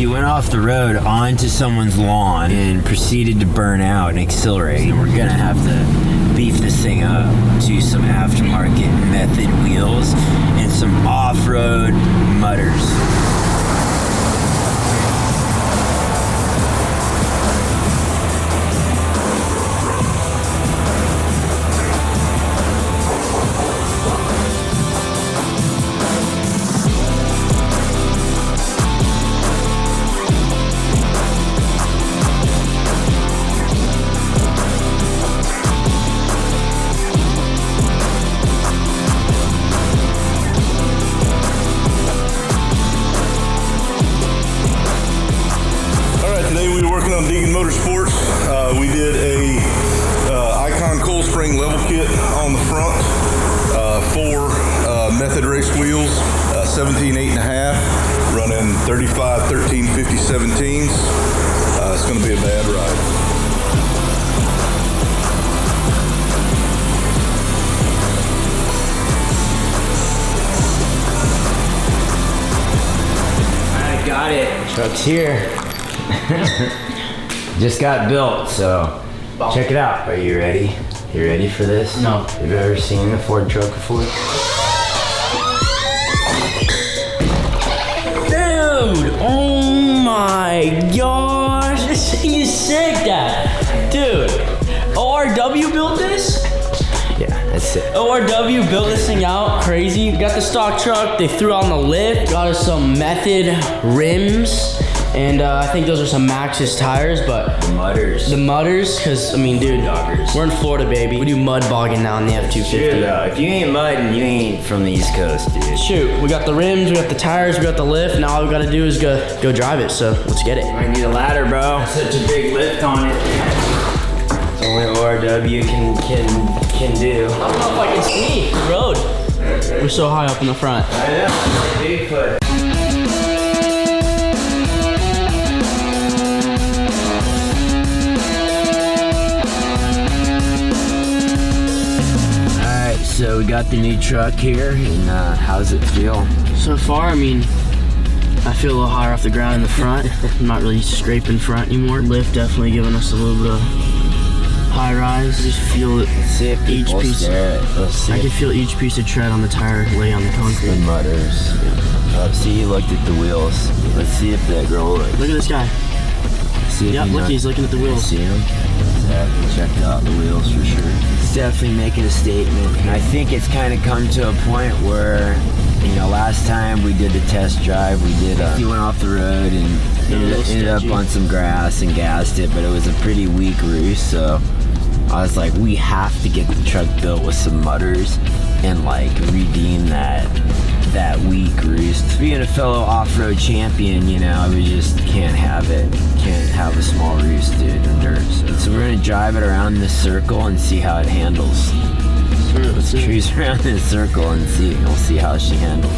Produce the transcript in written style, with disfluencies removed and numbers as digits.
She went off the road onto someone's lawn and proceeded to burn out and accelerate. And we're gonna have to beef this thing up to some aftermarket method wheels and some off-road mudders. On Deegan Motorsports, we did a Icon coil spring level kit on the front, 4 method race wheels, 17 8.5, running 35 13 50 17s. It's going to be a bad ride. I got it. Truck's here. Just got built, so check it out. Are you ready? You ready for this? No. Have you ever seen a Ford truck before? Dude! Oh my gosh! This thing is sick, Dad! Dude! ORW built this? Yeah, that's it. ORW built this thing out, crazy. Got the stock truck, they threw on the lift, got us some method rims. And I think those are some Maxxis tires, but The mudders, because I mean, dude, we're in Florida, baby. We do mud bogging now in the F250. Sure, though. If you ain't mudding, you ain't from the East Coast, dude. Shoot, we got the rims, we got the tires, we got the lift. Now all we gotta do is go drive it. So let's get it. I need a ladder, bro. Such a big lift on it. It's only ORW can do. I don't know if I can see the road. We're so high up in the front. I know. Bigfoot. So we got the new truck here, and how's it feel? So far, I mean, I feel a little higher off the ground in the front. I'm not really scraping front anymore. Lift definitely giving us a little bit of high rise. I just feel it. Let's see if Each piece. I can feel each piece of tread on the tire lay on the concrete. The mudders. See, you looked at the wheels. Let's see if that girl. Look at this guy. Yep, look, he's looking at the wheels. See him? Check out the wheels for sure. It's definitely making a statement. And I think it's kind of come to a point where, you know, last time we did the test drive, he went off the road and ended up on some grass and gassed it, but it was a pretty weak roost, so I was like, we have to get the truck built with some mudders and like redeem that weak roost. Being a fellow off-road champion, you know, we just can't have it. Can't have a small roost, dude, in dirt. So we're gonna drive it around this circle and see how it handles. Let's cruise around this circle and see. We'll see how she handles.